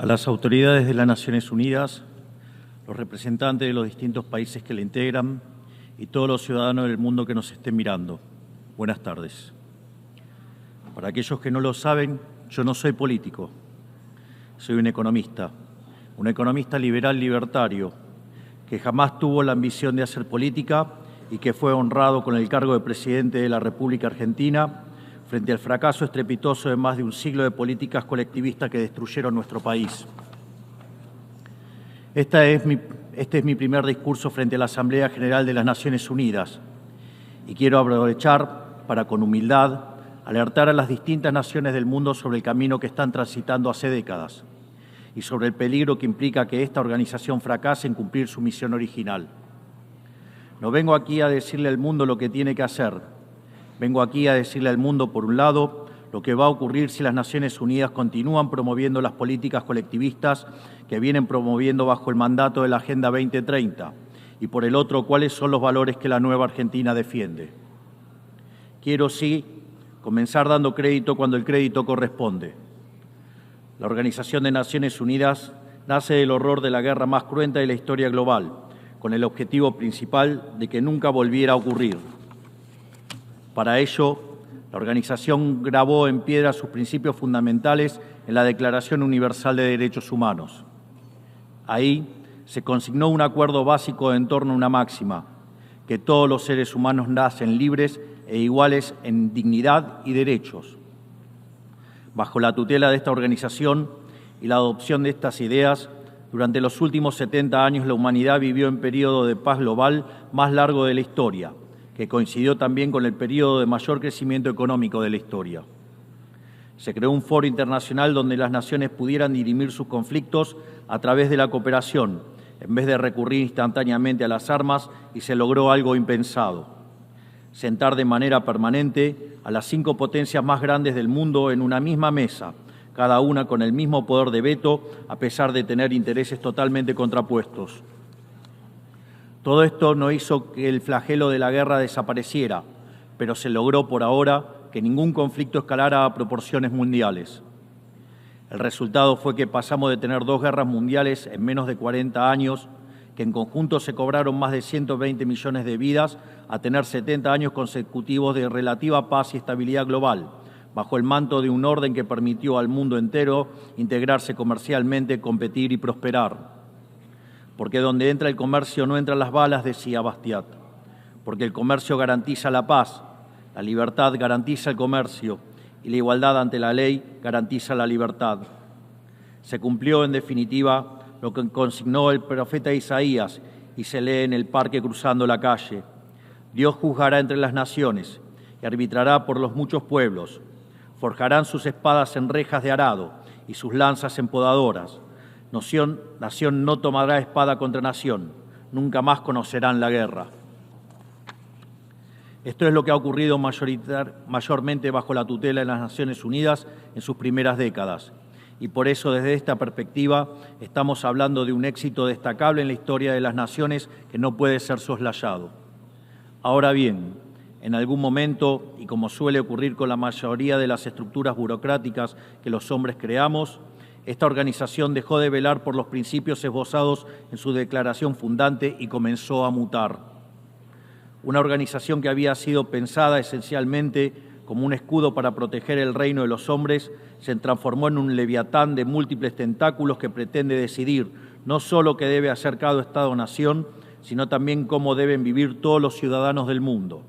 a las autoridades de las Naciones Unidas, los representantes de los distintos países que la integran y todos los ciudadanos del mundo que nos estén mirando. Buenas tardes. Para aquellos que no lo saben, yo no soy político, soy un economista liberal libertario, que jamás tuvo la ambición de hacer política y que fue honrado con el cargo de presidente de la República Argentina frente al fracaso estrepitoso de más de un siglo de políticas colectivistas que destruyeron nuestro país. Este es mi primer discurso frente a la Asamblea General de las Naciones Unidas y quiero aprovechar para, con humildad, alertar a las distintas naciones del mundo sobre el camino que están transitando hace décadas y sobre el peligro que implica que esta organización fracase en cumplir su misión original. No vengo aquí a decirle al mundo lo que tiene que hacer. Vengo aquí a decirle al mundo, por un lado, lo que va a ocurrir si las Naciones Unidas continúan promoviendo las políticas colectivistas que vienen promoviendo bajo el mandato de la Agenda 2030, y por el otro, cuáles son los valores que la nueva Argentina defiende. Quiero, sí, comenzar dando crédito cuando el crédito corresponde. La Organización de Naciones Unidas nace del horror de la guerra más cruenta de la historia global, con el objetivo principal de que nunca volviera a ocurrir. Para ello, la organización grabó en piedra sus principios fundamentales en la Declaración Universal de Derechos Humanos. Ahí se consignó un acuerdo básico en torno a una máxima, que todos los seres humanos nacen libres e iguales en dignidad y derechos. Bajo la tutela de esta organización y la adopción de estas ideas, durante los últimos 70 años la humanidad vivió en periodo de paz global más largo de la historia, que coincidió también con el periodo de mayor crecimiento económico de la historia. Se creó un foro internacional donde las naciones pudieran dirimir sus conflictos a través de la cooperación, en vez de recurrir instantáneamente a las armas, y se logró algo impensado: sentar de manera permanente a las 5 potencias más grandes del mundo en una misma mesa, cada una con el mismo poder de veto, a pesar de tener intereses totalmente contrapuestos. Todo esto no hizo que el flagelo de la guerra desapareciera, pero se logró por ahora que ningún conflicto escalara a proporciones mundiales. El resultado fue que pasamos de tener 2 guerras mundiales en menos de 40 años, que en conjunto se cobraron más de 120 millones de vidas, a tener 70 años consecutivos de relativa paz y estabilidad global, bajo el manto de un orden que permitió al mundo entero integrarse comercialmente, competir y prosperar. Porque donde entra el comercio no entran las balas, decía Bastiat. Porque el comercio garantiza la paz, la libertad garantiza el comercio y la igualdad ante la ley garantiza la libertad. Se cumplió, en definitiva, lo que consignó el profeta Isaías y se lee en el parque cruzando la calle. Dios juzgará entre las naciones y arbitrará por los muchos pueblos. Forjarán sus espadas en rejas de arado y sus lanzas en podadoras. Nación no tomará espada contra nación, nunca más conocerán la guerra. Esto es lo que ha ocurrido mayormente bajo la tutela de las Naciones Unidas en sus primeras décadas. Y por eso, desde esta perspectiva, estamos hablando de un éxito destacable en la historia de las naciones que no puede ser soslayado. Ahora bien, en algún momento, y como suele ocurrir con la mayoría de las estructuras burocráticas que los hombres creamos, esta organización dejó de velar por los principios esbozados en su declaración fundante y comenzó a mutar. Una organización que había sido pensada esencialmente como un escudo para proteger el reino de los hombres se transformó en un leviatán de múltiples tentáculos que pretende decidir no solo qué debe hacer cada Estado-nación, sino también cómo deben vivir todos los ciudadanos del mundo.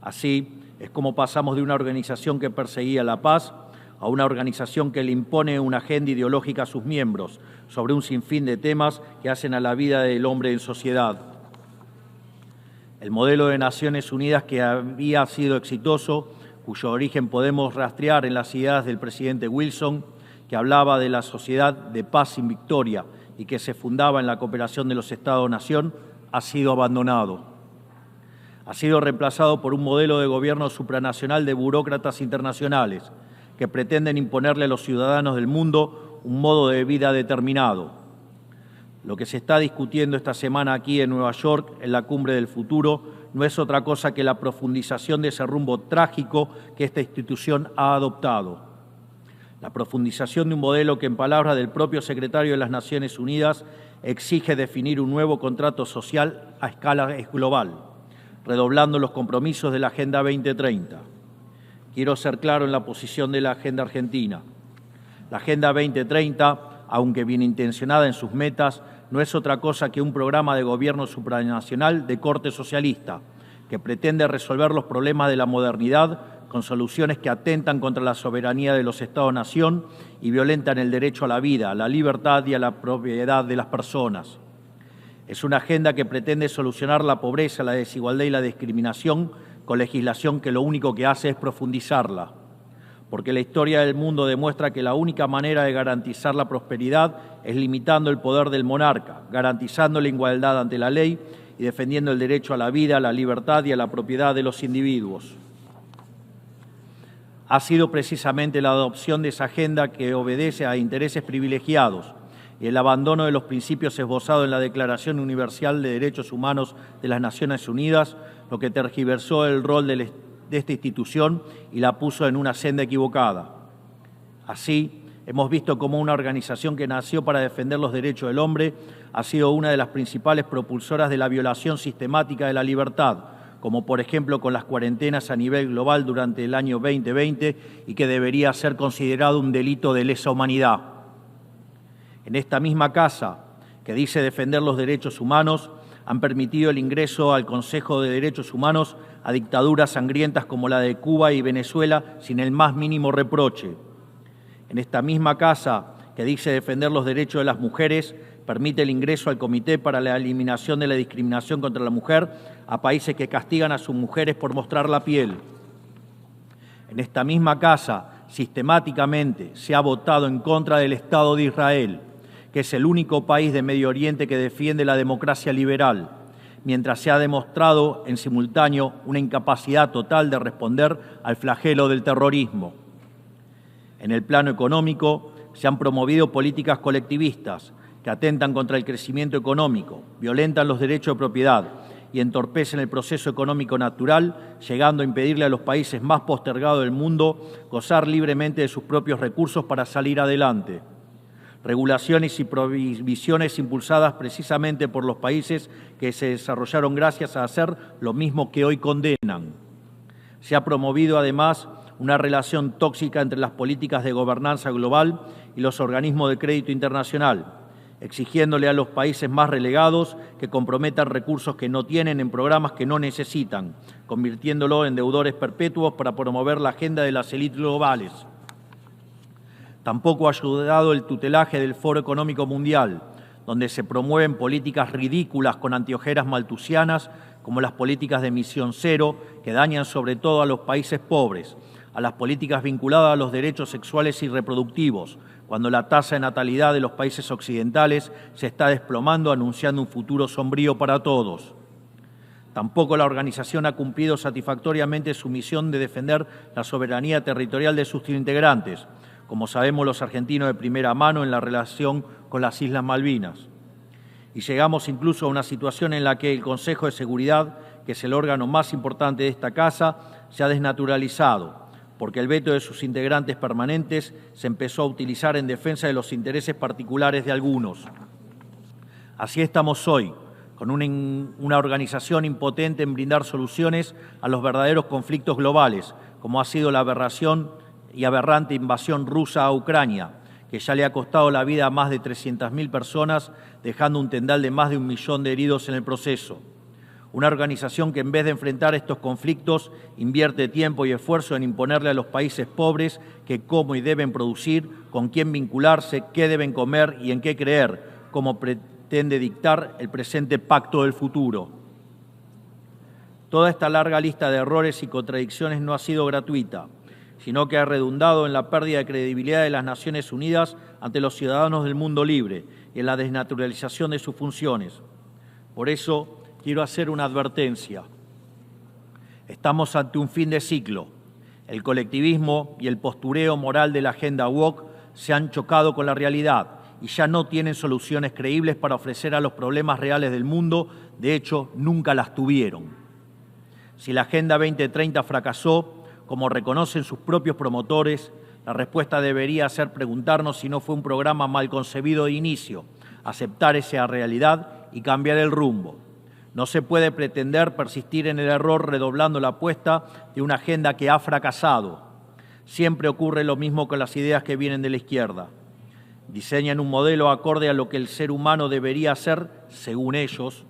Así es como pasamos de una organización que perseguía la paz a una organización que le impone una agenda ideológica a sus miembros sobre un sinfín de temas que hacen a la vida del hombre en sociedad. El modelo de Naciones Unidas, que había sido exitoso, cuyo origen podemos rastrear en las ideas del presidente Wilson, que hablaba de la sociedad de paz sin victoria y que se fundaba en la cooperación de los Estados-nación, ha sido abandonado. Ha sido reemplazado por un modelo de gobierno supranacional de burócratas internacionales que pretenden imponerle a los ciudadanos del mundo un modo de vida determinado. Lo que se está discutiendo esta semana aquí en Nueva York, en la Cumbre del Futuro, no es otra cosa que la profundización de ese rumbo trágico que esta institución ha adoptado. La profundización de un modelo que, en palabras del propio secretario de las Naciones Unidas, exige definir un nuevo contrato social a escala global, redoblando los compromisos de la Agenda 2030. Quiero ser claro en la posición de la Agenda Argentina. La Agenda 2030, aunque bien intencionada en sus metas, no es otra cosa que un programa de gobierno supranacional de corte socialista, que pretende resolver los problemas de la modernidad con soluciones que atentan contra la soberanía de los Estados-nación y violentan el derecho a la vida, a la libertad y a la propiedad de las personas. Es una agenda que pretende solucionar la pobreza, la desigualdad y la discriminación con legislación que lo único que hace es profundizarla. Porque la historia del mundo demuestra que la única manera de garantizar la prosperidad es limitando el poder del monarca, garantizando la igualdad ante la ley y defendiendo el derecho a la vida, a la libertad y a la propiedad de los individuos. Ha sido precisamente la adopción de esa agenda que obedece a intereses privilegiados y el abandono de los principios esbozados en la Declaración Universal de Derechos Humanos de las Naciones Unidas lo que tergiversó el rol de esta institución y la puso en una senda equivocada. Así, hemos visto cómo una organización que nació para defender los derechos del hombre ha sido una de las principales propulsoras de la violación sistemática de la libertad, como por ejemplo con las cuarentenas a nivel global durante el año 2020 y que debería ser considerado un delito de lesa humanidad. En esta misma casa, que dice defender los derechos humanos, han permitido el ingreso al Consejo de Derechos Humanos a dictaduras sangrientas como la de Cuba y Venezuela sin el más mínimo reproche. En esta misma casa, que dice defender los derechos de las mujeres, permite el ingreso al Comité para la Eliminación de la Discriminación contra la Mujer a países que castigan a sus mujeres por mostrar la piel. En esta misma casa, sistemáticamente, se ha votado en contra del Estado de Israel, que es el único país de Medio Oriente que defiende la democracia liberal, mientras se ha demostrado en simultáneo una incapacidad total de responder al flagelo del terrorismo. En el plano económico, se han promovido políticas colectivistas que atentan contra el crecimiento económico, violentan los derechos de propiedad y entorpecen el proceso económico natural, llegando a impedirle a los países más postergados del mundo gozar libremente de sus propios recursos para salir adelante. Regulaciones y prohibiciones impulsadas precisamente por los países que se desarrollaron gracias a hacer lo mismo que hoy condenan. Se ha promovido además una relación tóxica entre las políticas de gobernanza global y los organismos de crédito internacional, exigiéndole a los países más relegados que comprometan recursos que no tienen en programas que no necesitan, convirtiéndolo en deudores perpetuos para promover la agenda de las élites globales. Tampoco ha ayudado el tutelaje del Foro Económico Mundial, donde se promueven políticas ridículas con anteojeras maltusianas, como las políticas de emisión cero, que dañan sobre todo a los países pobres, a las políticas vinculadas a los derechos sexuales y reproductivos, cuando la tasa de natalidad de los países occidentales se está desplomando, anunciando un futuro sombrío para todos. Tampoco la organización ha cumplido satisfactoriamente su misión de defender la soberanía territorial de sus integrantes, como sabemos los argentinos de primera mano en la relación con las Islas Malvinas. Y llegamos incluso a una situación en la que el Consejo de Seguridad, que es el órgano más importante de esta casa, se ha desnaturalizado, porque el veto de sus integrantes permanentes se empezó a utilizar en defensa de los intereses particulares de algunos. Así estamos hoy, con una organización impotente en brindar soluciones a los verdaderos conflictos globales, como ha sido la aberración y aberrante invasión rusa a Ucrania, que ya le ha costado la vida a más de 300.000 personas, dejando un tendal de más de 1 millón de heridos en el proceso. Una organización que en vez de enfrentar estos conflictos invierte tiempo y esfuerzo en imponerle a los países pobres que cómo y deben producir, con quién vincularse, qué deben comer y en qué creer, como pretende dictar el presente pacto del futuro. Toda esta larga lista de errores y contradicciones no ha sido gratuita, sino que ha redundado en la pérdida de credibilidad de las Naciones Unidas ante los ciudadanos del mundo libre y en la desnaturalización de sus funciones. Por eso, quiero hacer una advertencia. Estamos ante un fin de ciclo. El colectivismo y el postureo moral de la agenda woke se han chocado con la realidad y ya no tienen soluciones creíbles para ofrecer a los problemas reales del mundo. De hecho, nunca las tuvieron. Si la Agenda 2030 fracasó, como reconocen sus propios promotores, La respuesta debería ser preguntarnos si no fue un programa mal concebido de inicio, aceptar esa realidad y cambiar el rumbo. No se puede pretender persistir en el error redoblando la apuesta de una agenda que ha fracasado. Siempre ocurre lo mismo con las ideas que vienen de la izquierda. Diseñan un modelo acorde a lo que el ser humano debería ser, según ellos,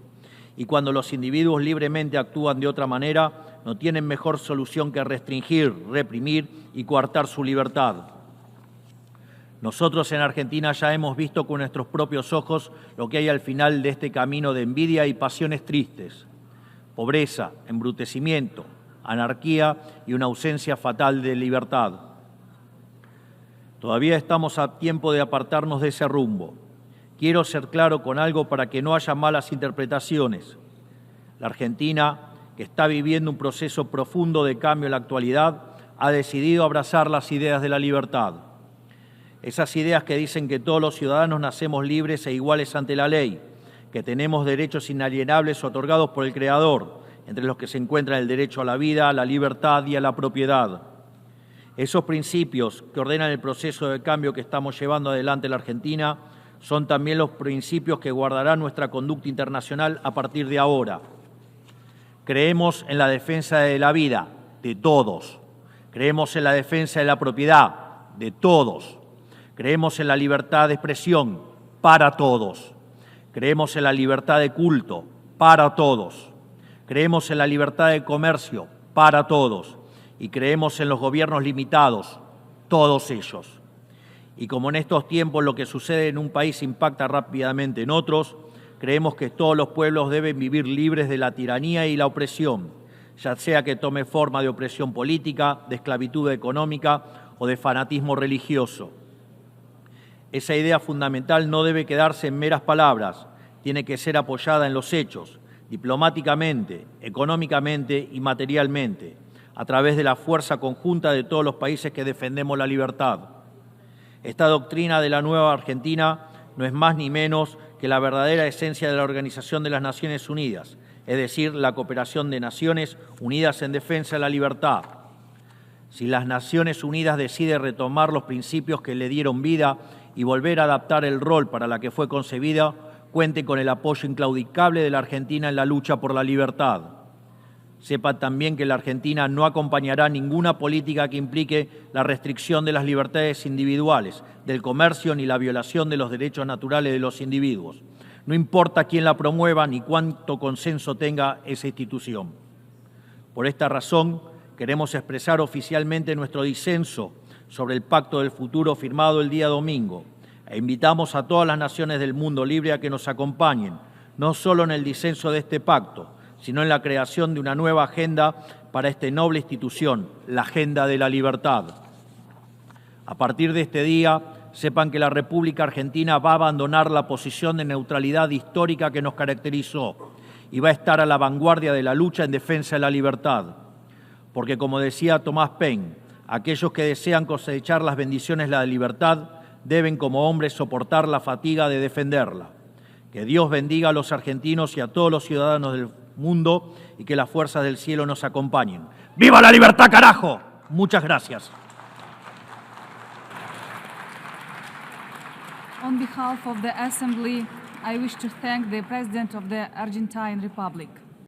y cuando los individuos libremente actúan de otra manera, no tienen mejor solución que restringir, reprimir y coartar su libertad. Nosotros en Argentina ya hemos visto con nuestros propios ojos lo que hay al final de este camino de envidia y pasiones tristes. Pobreza, embrutecimiento, anarquía y una ausencia fatal de libertad. Todavía estamos a tiempo de apartarnos de ese rumbo. Quiero ser claro con algo para que no haya malas interpretaciones. La Argentina, que está viviendo un proceso profundo de cambio en la actualidad, ha decidido abrazar las ideas de la libertad. Esas ideas que dicen que todos los ciudadanos nacemos libres e iguales ante la ley, que tenemos derechos inalienables otorgados por el Creador, entre los que se encuentran el derecho a la vida, a la libertad y a la propiedad. Esos principios que ordenan el proceso de cambio que estamos llevando adelante en la Argentina son también los principios que guardarán nuestra conducta internacional a partir de ahora. Creemos en la defensa de la vida de todos. Creemos en la defensa de la propiedad de todos. Creemos en la libertad de expresión para todos. Creemos en la libertad de culto para todos. Creemos en la libertad de comercio para todos. Y creemos en los gobiernos limitados, todos ellos. Y como en estos tiempos lo que sucede en un país impacta rápidamente en otros, creemos que todos los pueblos deben vivir libres de la tiranía y la opresión, ya sea que tome forma de opresión política, de esclavitud económica o de fanatismo religioso. Esa idea fundamental no debe quedarse en meras palabras, tiene que ser apoyada en los hechos, diplomáticamente, económicamente y materialmente, a través de la fuerza conjunta de todos los países que defendemos la libertad. Esta doctrina de la nueva Argentina no es más ni menos que la verdadera esencia de la Organización de las Naciones Unidas, es decir, la cooperación de naciones unidas en defensa de la libertad. Si las Naciones Unidas deciden retomar los principios que le dieron vida y volver a adaptar el rol para la que fue concebida, cuente con el apoyo inclaudicable de la Argentina en la lucha por la libertad. Sepa también que la Argentina no acompañará ninguna política que implique la restricción de las libertades individuales, del comercio ni la violación de los derechos naturales de los individuos. No importa quién la promueva ni cuánto consenso tenga esa institución. Por esta razón, queremos expresar oficialmente nuestro disenso sobre el Pacto del Futuro firmado el día domingo e invitamos a todas las naciones del mundo libre a que nos acompañen, no solo en el disenso de este pacto, sino en la creación de una nueva agenda para esta noble institución, la agenda de la libertad. A partir de este día, sepan que la República Argentina va a abandonar la posición de neutralidad histórica que nos caracterizó y va a estar a la vanguardia de la lucha en defensa de la libertad. Porque, como decía Thomas Paine, aquellos que desean cosechar las bendiciones de la libertad deben como hombres soportar la fatiga de defenderla. Que Dios bendiga a los argentinos y a todos los ciudadanos del mundo y que las fuerzas del cielo nos acompañen. ¡Viva la libertad, carajo! Muchas gracias. On behalf of the Assembly, I wish to thank the President of the Argentine Republic.